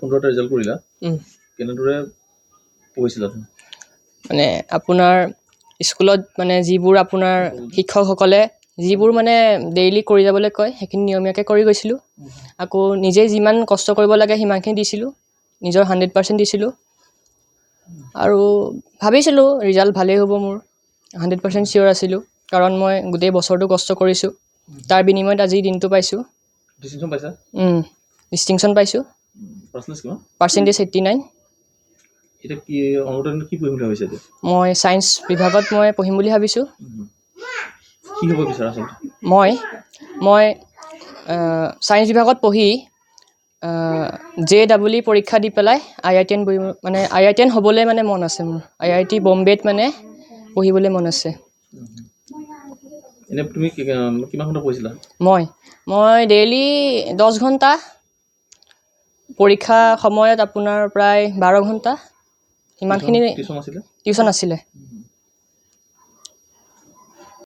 15টা result কৰিলা কেনেদৰে পঢ়িছিলা তুমি মানে আপোনাৰ স্কুলত মানে যিবোৰ আপোনাৰ শিক্ষকসকলে যিবোৰ মানে ডেইলি কৰি যাবলৈ কয় সেইখিনি নিয়মীয়াকৈ কৰি গৈছিলোঁ আকৌ নিজে যিমান কষ্ট কৰিব লাগে সিমানখিনি দিছিলোঁ নিজৰ 100% দিছিলোঁ আৰু ভাবিছিলোঁ ৰিজাল্ট ভালেই হ'ব মোৰ 100% চিয়'ৰ আছিলোঁ কাৰণ মই গোটেই বছৰটো কষ্ট কৰিছোঁ তাৰ বিনিময়ত আজি দিনটো পাইছোঁ ডিষ্টিংশ্যন পাইছা ডিষ্টিংশ্যন পাইছোঁ পাৰ্চেণ্টেজ কিমান পাৰ্চেণ্টেজ 89 এটা কি অনুদান কি পঢ়িম বুলি ভাবিছা মই ছায়েন্স বিভাগত মই পঢ়িম বুলি ভাবিছোঁ কি হ'ব বিচাৰা আচলতে মই ছায়েন্স বিভাগত পঢ়ি JEE পৰীক্ষা দি পেলাই IITN মানে IITN হ'বলৈ মানে মন আছে মোৰ IIT বম্বেত মানে পঢ়িবলৈ মন আছে এনে তুমি কিমান ঘণ্টা পঢ়িছিলা মই ডেইলি 10 ঘণ্টা পৰীক্ষা সময়ত আপোনাৰ প্ৰায় 12 ঘণ্টা ইমানখিনি টিউশ্যন আছিলে টিউশ্যন আছিলে